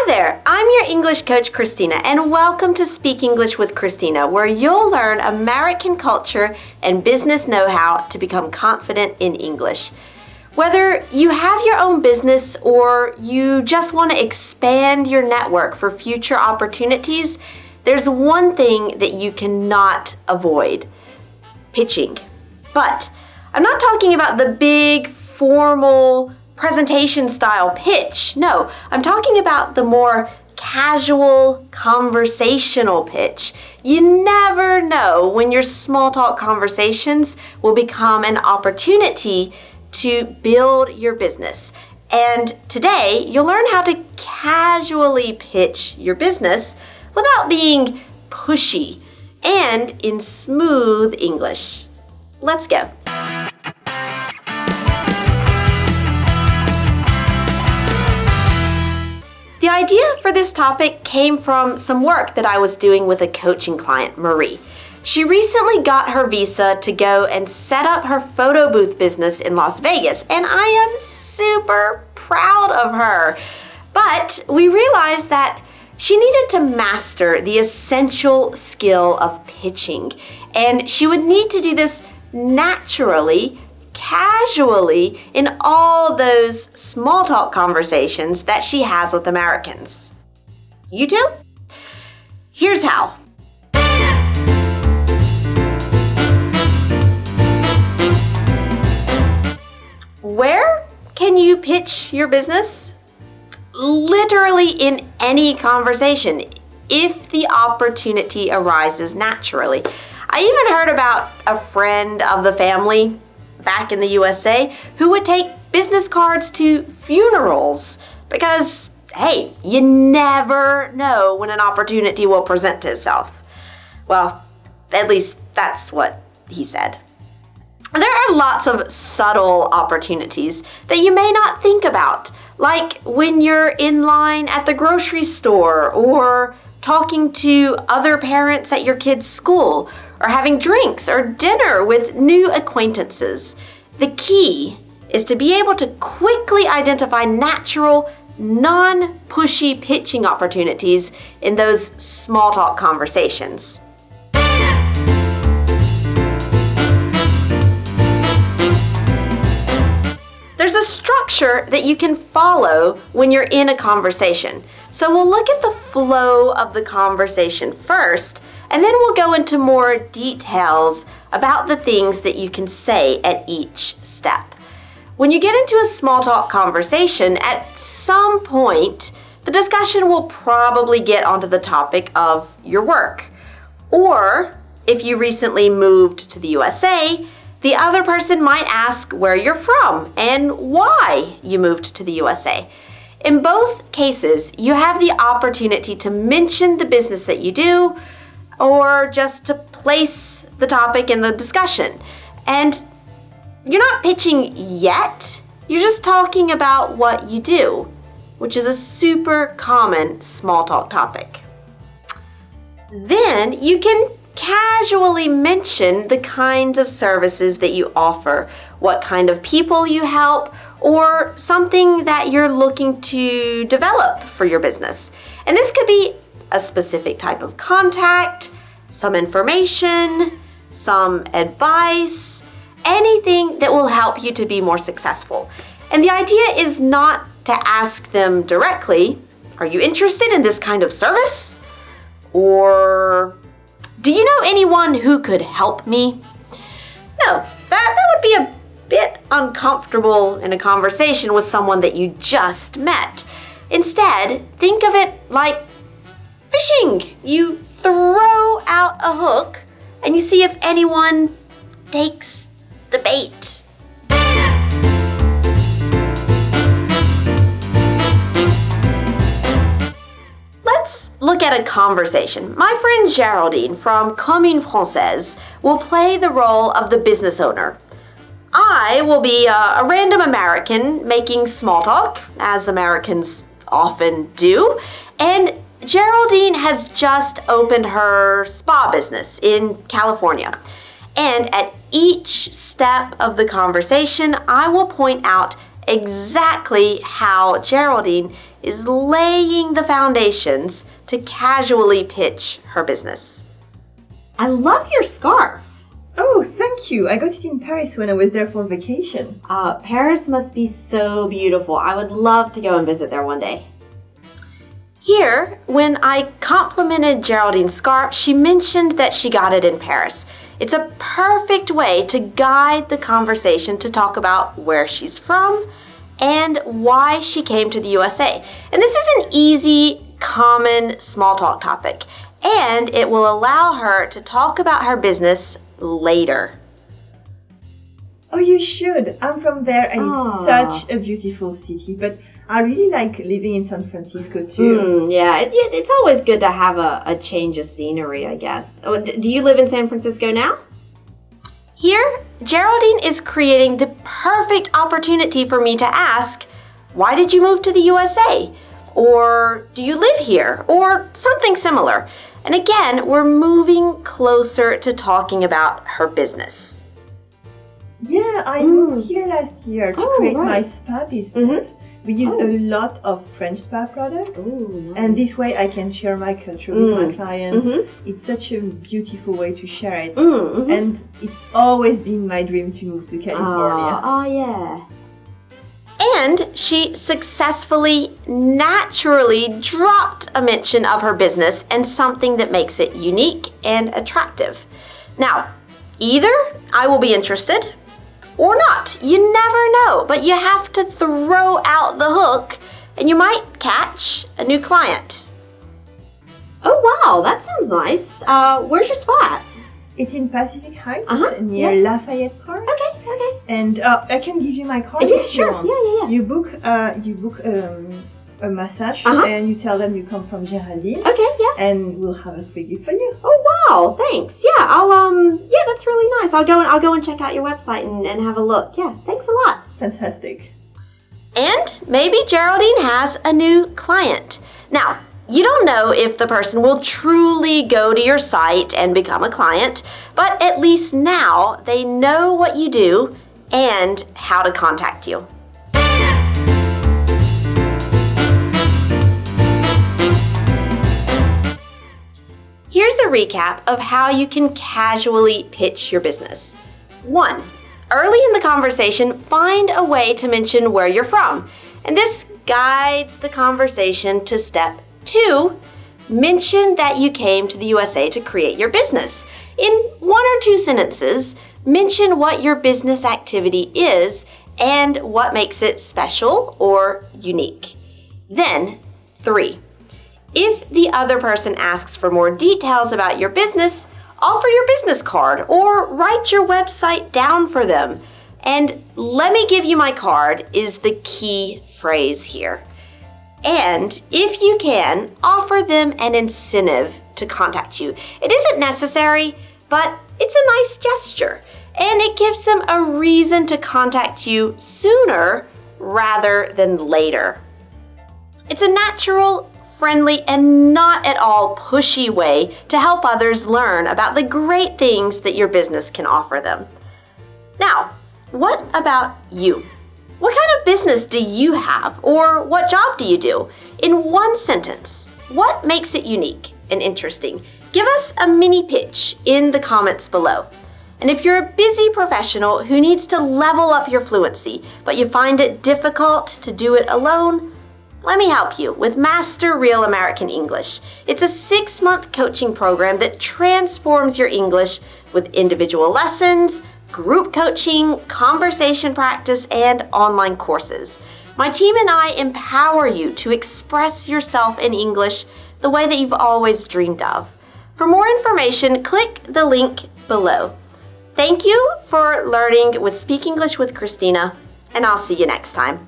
Hi there, I'm your English coach, Christina, and welcome to Speak English with Christina, where you'll learn American culture and business know-how to become confident in English. Whether you have your own business or you just want to expand your network for future opportunities, there's one thing that you cannot avoid: pitching. But I'm not talking about the big, formal, presentation style pitch. No, I'm talking about the more casual, conversational pitch. You never know when your small talk conversations will become an opportunity to build your business. And today, you'll learn how to casually pitch your business without being pushy and in smooth English. Let's go. The idea for this topic came from some work that I was doing with a coaching client, Marie. She recently got her visa to go and set up her photo booth business in Las Vegas, and I am super proud of her. But we realized that she needed to master the essential skill of pitching, and she would need to do this naturally, casually, in all those small talk conversations that she has with Americans. You too? Here's how. Where can you pitch your business? Literally in any conversation, if the opportunity arises naturally. I even heard about a friend of the family back in the USA who would take business cards to funerals because, hey, you never know when an opportunity will present itself. Well, at least that's what he said. There are lots of subtle opportunities that you may not think about, like when you're in line at the grocery store or talking to other parents at your kid's school, or having drinks or dinner with new acquaintances. The key is to be able to quickly identify natural, non-pushy pitching opportunities in those small talk conversations. There's a structure that you can follow when you're in a conversation. So we'll look at the flow of the conversation first, and then we'll go into more details about the things that you can say at each step. When you get into a small talk conversation, at some point, the discussion will probably get onto the topic of your work. Or if you recently moved to the USA, the other person might ask where you're from and why you moved to the USA. In both cases, you have the opportunity to mention the business that you do or just to place the topic in the discussion. And you're not pitching yet, you're just talking about what you do, which is a super common small talk topic. Then you can casually mention the kinds of services that you offer, what kind of people you help, or something that you're looking to develop for your business. And this could be a specific type of contact, some information, some advice, anything that will help you to be more successful. And the idea is not to ask them directly, are you interested in this kind of service? Or do you know anyone who could help me? No, that would be a bit uncomfortable in a conversation with someone that you just met. Instead, think of it like fishing. You throw out a hook and you see if anyone takes the bait. Let's look at a conversation. My friend Geraldine from Commune Française will play the role of the business owner. I will be a random American making small talk, as Americans often do, and Geraldine has just opened her spa business in California. And at each step of the conversation, I will point out exactly how Geraldine is laying the foundations to casually pitch her business. I love your scarf. Oh, thank you. I got it in Paris when I was there for vacation. Paris must be so beautiful. I would love to go and visit there one day. Here, when I complimented Geraldine's scarf, she mentioned that she got it in Paris. It's a perfect way to guide the conversation to talk about where she's from and why she came to the USA. And this is an easy, common small talk topic, and it will allow her to talk about her business later. Oh, you should. I'm from there and it's such a beautiful city, but I really like living in San Francisco too. It's always good to have a change of scenery, I guess. Oh, do you live in San Francisco now? Here, Geraldine is creating the perfect opportunity for me to ask, why did you move to the USA? Or do you live here? Or something similar. And again, we're moving closer to talking about her business. Yeah, I moved here last year to create my spa business. We use a lot of French spa products, Nice. and this way I can share my culture with my clients. It's such a beautiful way to share it, and it's always been my dream to move to California. And she successfully, naturally dropped a mention of her business and something that makes it unique and attractive. Now, either I will be interested or not. You never know, but you have to throw out the hook and you might catch a new client. Oh wow, that sounds nice. Where's your spot? It's in Pacific Heights near Lafayette Park. Okay. And I can give you my card if you want. Yeah. You book a massage and you tell them you come from Geraldine. Okay, yeah. And we'll have a free gift for you. Oh wow, thanks. Yeah, that's really nice. I'll go and check out your website and have a look. Yeah, thanks a lot. Fantastic. And maybe Geraldine has a new client. Now, you don't know if the person will truly go to your site and become a client, but at least now they know what you do and how to contact you. Here's a recap of how you can casually pitch your business. 1. Early in the conversation, find a way to mention where you're from, and this guides the conversation to step 2. Mention that you came to the USA to create your business. In 1 or 2 sentences, mention what your business activity is and what makes it special or unique. Then, 3. If the other person asks for more details about your business, offer your business card or write your website down for them. And "let me give you my card" is the key phrase here. And if you can, offer them an incentive to contact you. It isn't necessary, but it's a nice gesture. And it gives them a reason to contact you sooner rather than later. It's a natural, friendly, and not at all pushy way to help others learn about the great things that your business can offer them. Now, what about you? What kind of business do you have, or what job do you do? In 1 sentence, what makes it unique and interesting? Give us a mini pitch in the comments below. And if you're a busy professional who needs to level up your fluency, but you find it difficult to do it alone, let me help you with Master Real American English. It's a 6-month coaching program that transforms your English with individual lessons, group coaching, conversation practice, and online courses. My team and I empower you to express yourself in English the way that you've always dreamed of. For more information, click the link below. Thank you for learning with Speak English with Christina, and I'll see you next time.